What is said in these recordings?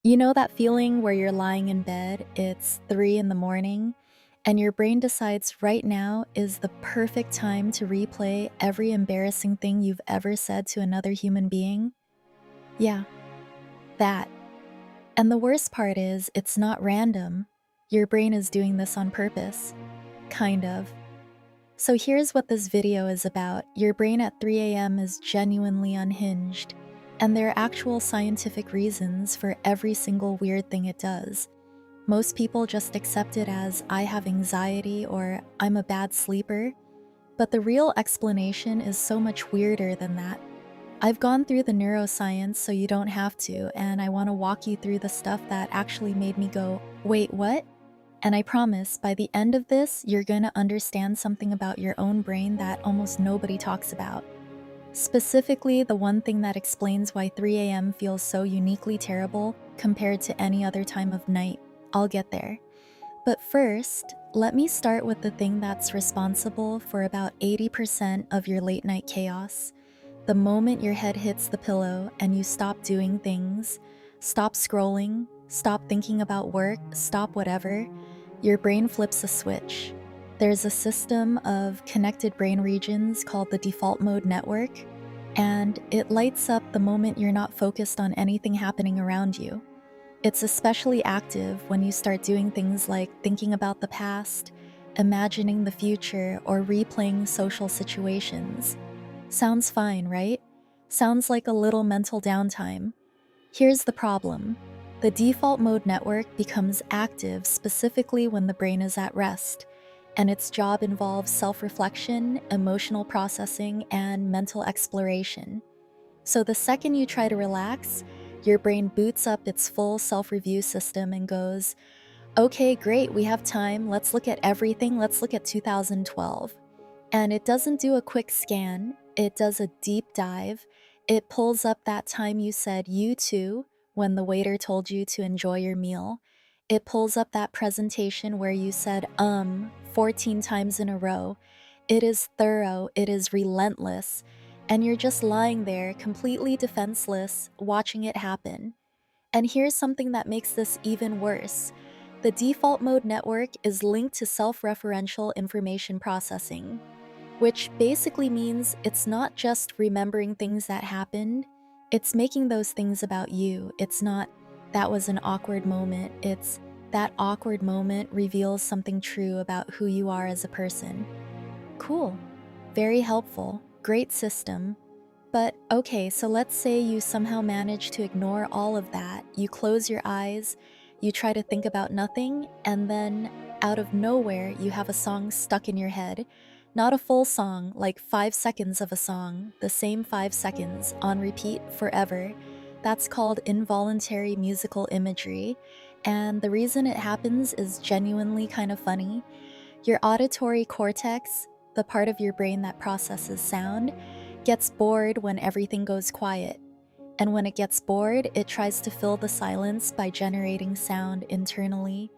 You know that feeling where you're lying in bed, it's 3 in the morning, and your brain decides right now is the perfect time to replay every embarrassing thing you've ever said to another human being? Yeah, that. And the worst part is, it's not random. Your brain is doing this on purpose. Kind of. So here's what this video is about. Your brain at 3 a.m. is genuinely unhinged, and there are actual scientific reasons for every single weird thing it does. Most people just accept it as I have anxiety or I'm a bad sleeper, but the real explanation is so much weirder than that. I've gone through the neuroscience so you don't have to, and I want to walk you through the stuff that actually made me go, wait, what? And I promise, by the end of this, you're gonna understand something about your own brain that almost nobody talks about. Specifically, the one thing that explains why 3 a.m. feels so uniquely terrible compared to any other time of night. I'll get there. But first, let me start with the thing that's responsible for about 80% of your late night chaos. The moment your head hits the pillow and you stop doing things, stop scrolling, stop thinking about work, stop whatever, your brain flips a switch. There's a system of connected brain regions called the default mode network, and it lights up the moment you're not focused on anything happening around you. It's especially active when you start doing things like thinking about the past, imagining the future, or replaying social situations. Sounds fine, right? Sounds like a little mental downtime. Here's the problem. The default mode network becomes active specifically when the brain is at rest, and its job involves self-reflection, emotional processing, and mental exploration. So the second you try to relax, your brain boots up its full self-review system and goes, okay, great, we have time, let's look at everything, let's look at 2012. And it doesn't do a quick scan, it does a deep dive. It pulls up that time you said you too when the waiter told you to enjoy your meal. It pulls up that presentation where you said 14 times in a row. It is thorough, it is relentless, and you're just lying there completely defenseless, watching it happen. And here's something that makes this even worse. The default mode network is linked to self-referential information processing, which basically means it's not just remembering things that happened, it's making those things about you. It's not, that was an awkward moment, it's, that awkward moment reveals something true about who you are as a person. Cool. Very helpful. Great system. But okay, so let's say you somehow manage to ignore all of that. You close your eyes, you try to think about nothing, and then out of nowhere, you have a song stuck in your head. Not a full song, like 5 seconds of a song, the same 5 seconds, on repeat forever. That's called involuntary musical imagery. And the reason it happens is genuinely kind of funny. Your auditory cortex, the part of your brain that processes sound, gets bored when everything goes quiet. And when it gets bored, it tries to fill the silence by generating sound internally.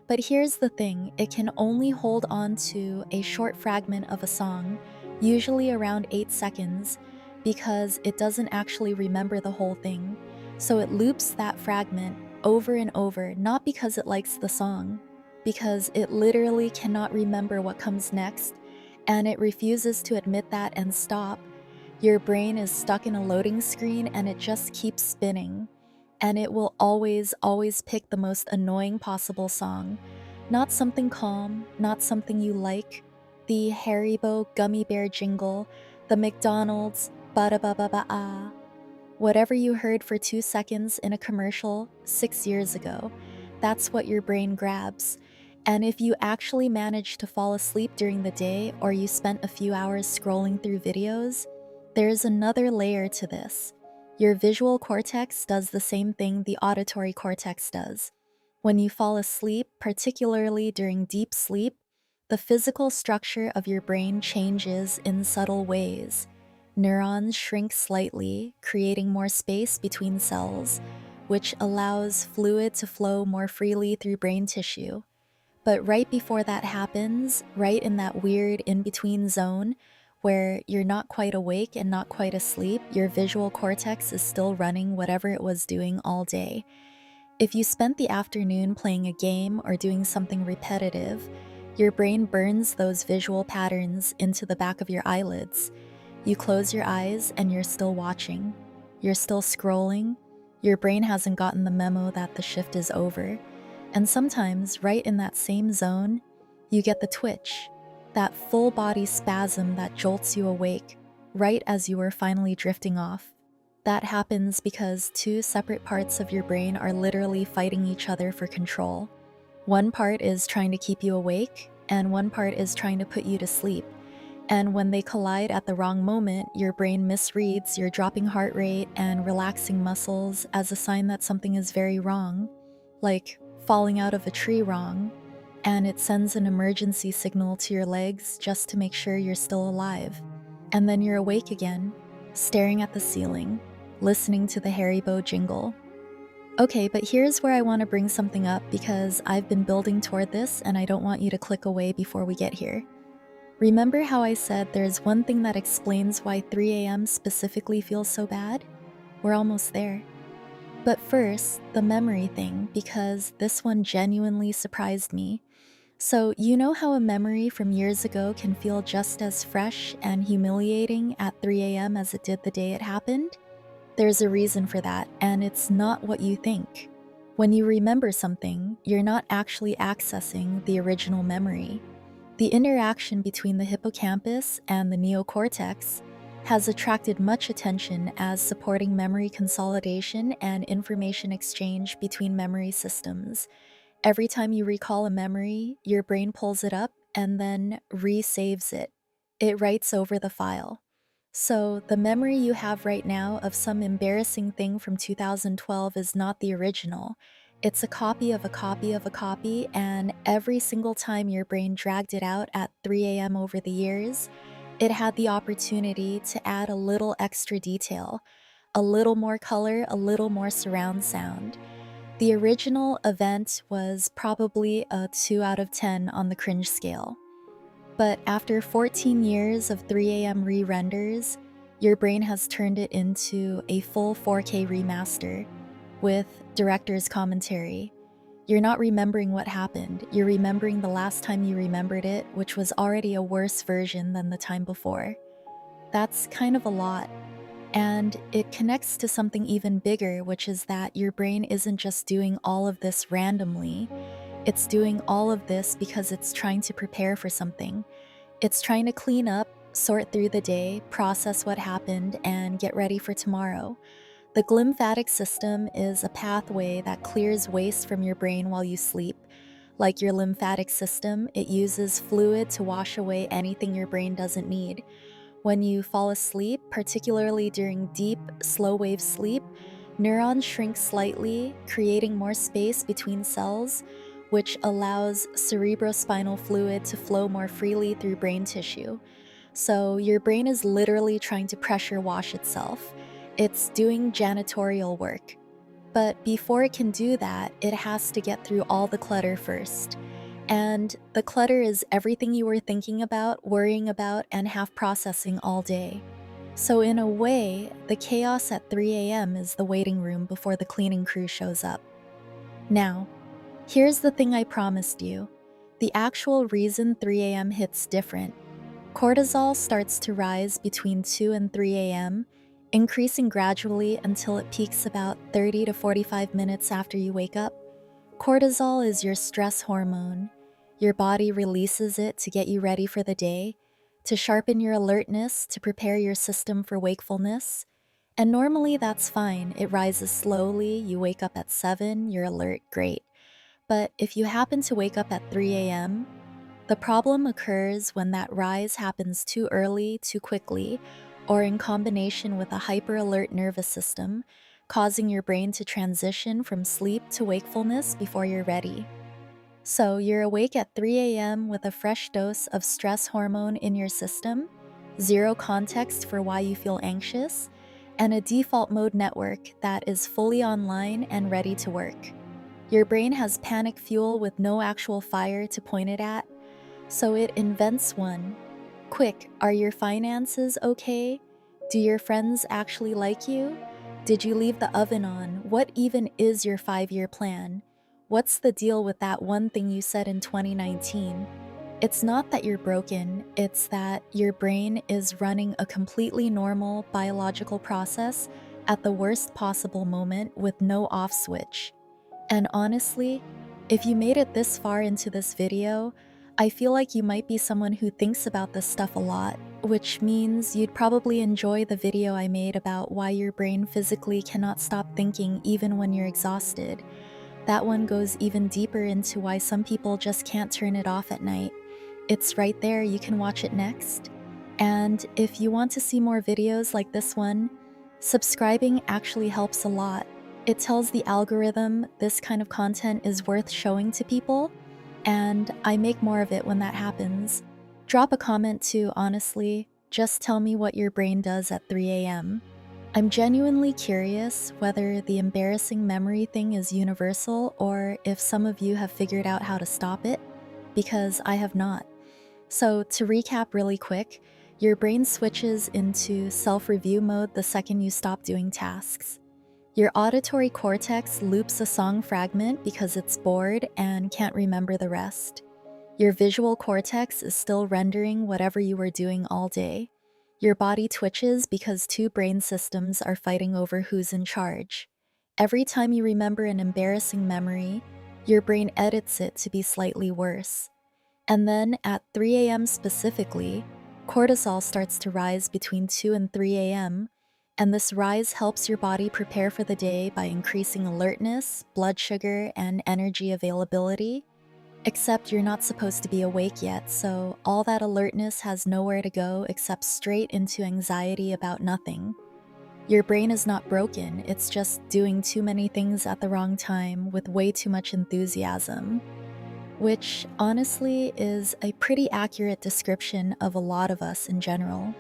But here's the thing, it can only hold on to a short fragment of a song, usually around 8 seconds, because it doesn't actually remember the whole thing. So it loops that fragment over and over, not because it likes the song, because it literally cannot remember what comes next, and it refuses to admit that and stop. Your brain is stuck in a loading screen and it just keeps spinning. And it will always, always pick the most annoying possible song. Not something calm, not something you like. The Haribo gummy bear jingle, the McDonald's ba-da-ba-ba-ba-ah. Whatever you heard for 2 seconds in a commercial 6 years ago, that's what your brain grabs. And if you actually manage to fall asleep during the day or you spent a few hours scrolling through videos, there's another layer to this. Your visual cortex does the same thing the auditory cortex does. When you fall asleep, particularly during deep sleep, the physical structure of your brain changes in subtle ways. Neurons shrink slightly, creating more space between cells, which allows fluid to flow more freely through brain tissue. But right before that happens, right in that weird in-between zone, where you're not quite awake and not quite asleep, your visual cortex is still running whatever it was doing all day. If you spent the afternoon playing a game or doing something repetitive, your brain burns those visual patterns into the back of your eyelids. You close your eyes and you're still watching. You're still scrolling. Your brain hasn't gotten the memo that the shift is over. And sometimes, right in that same zone, you get the twitch, that full body spasm that jolts you awake right as you are finally drifting off. That happens because two separate parts of your brain are literally fighting each other for control. One part is trying to keep you awake, and one part is trying to put you to sleep. And when they collide at the wrong moment, your brain misreads your dropping heart rate and relaxing muscles as a sign that something is very wrong, like falling out of a tree wrong, and it sends an emergency signal to your legs just to make sure you're still alive. And then you're awake again, staring at the ceiling, listening to the Haribo jingle. Okay, but here's where I want to bring something up because I've been building toward this and I don't want you to click away before we get here. Remember how I said there's one thing that explains why 3 a.m. specifically feels so bad? We're almost there. But first, the memory thing, because this one genuinely surprised me. So, you know how a memory from years ago can feel just as fresh and humiliating at 3 a.m. as it did the day it happened? There's a reason for that, and it's not what you think. When you remember something, you're not actually accessing the original memory. The interaction between the hippocampus and the neocortex has attracted much attention as supporting memory consolidation and information exchange between memory systems. Every time you recall a memory, your brain pulls it up and then resaves it. It writes over the file. So, the memory you have right now of some embarrassing thing from 2012 is not the original. It's a copy of a copy of a copy, and every single time your brain dragged it out at 3 a.m. over the years, it had the opportunity to add a little extra detail, a little more color, a little more surround sound. The original event was probably a 2 out of 10 on the cringe scale. But after 14 years of 3 a.m. re-renders, your brain has turned it into a full 4K remaster with director's commentary. You're not remembering what happened, you're remembering the last time you remembered it, which was already a worse version than the time before. That's kind of a lot. And it connects to something even bigger, which is that your brain isn't just doing all of this randomly. It's doing all of this because it's trying to prepare for something. It's trying to clean up, sort through the day, process what happened, and get ready for tomorrow. The glymphatic system is a pathway that clears waste from your brain while you sleep. Like your lymphatic system, it uses fluid to wash away anything your brain doesn't need. When you fall asleep, particularly during deep, slow-wave sleep, neurons shrink slightly, creating more space between cells, which allows cerebrospinal fluid to flow more freely through brain tissue. So your brain is literally trying to pressure wash itself. It's doing janitorial work. But before it can do that, it has to get through all the clutter first. And the clutter is everything you were thinking about, worrying about, and half processing all day. So in a way, the chaos at 3 a.m. is the waiting room before the cleaning crew shows up. Now, here's the thing I promised you. The actual reason 3 a.m. hits different. Cortisol starts to rise between 2 and 3 a.m., increasing gradually until it peaks about 30 to 45 minutes after you wake up. Cortisol is your stress hormone. Your body releases it to get you ready for the day, to sharpen your alertness, to prepare your system for wakefulness. And normally that's fine. It rises slowly, you wake up at 7, you're alert, great. But if you happen to wake up at 3 a.m., the problem occurs when that rise happens too early, too quickly, or in combination with a hyper-alert nervous system, causing your brain to transition from sleep to wakefulness before you're ready. So you're awake at 3 a.m. with a fresh dose of stress hormone in your system, zero context for why you feel anxious, and a default mode network that is fully online and ready to work. Your brain has panic fuel with no actual fire to point it at, so it invents one. Quick, are your finances okay? Do your friends actually like you? Did you leave the oven on? What even is your 5-year plan? What's the deal with that one thing you said in 2019? It's not that you're broken, it's that your brain is running a completely normal biological process at the worst possible moment with no off switch. And honestly, if you made it this far into this video, I feel like you might be someone who thinks about this stuff a lot, which means you'd probably enjoy the video I made about why your brain physically cannot stop thinking even when you're exhausted. That one goes even deeper into why some people just can't turn it off at night. It's right there, you can watch it next. And if you want to see more videos like this one, subscribing actually helps a lot. It tells the algorithm this kind of content is worth showing to people, and I make more of it when that happens. Drop a comment too, honestly. Just tell me what your brain does at 3 a.m. I'm genuinely curious whether the embarrassing memory thing is universal or if some of you have figured out how to stop it, because I have not. So, to recap really quick, your brain switches into self-review mode the second you stop doing tasks. Your auditory cortex loops a song fragment because it's bored and can't remember the rest. Your visual cortex is still rendering whatever you were doing all day. Your body twitches because two brain systems are fighting over who's in charge. Every time you remember an embarrassing memory, your brain edits it to be slightly worse. And then at 3 a.m. specifically, cortisol starts to rise between 2 and 3 a.m., and this rise helps your body prepare for the day by increasing alertness, blood sugar, and energy availability. Except you're not supposed to be awake yet, so all that alertness has nowhere to go except straight into anxiety about nothing. Your brain is not broken, it's just doing too many things at the wrong time with way too much enthusiasm. Which, honestly, is a pretty accurate description of a lot of us in general.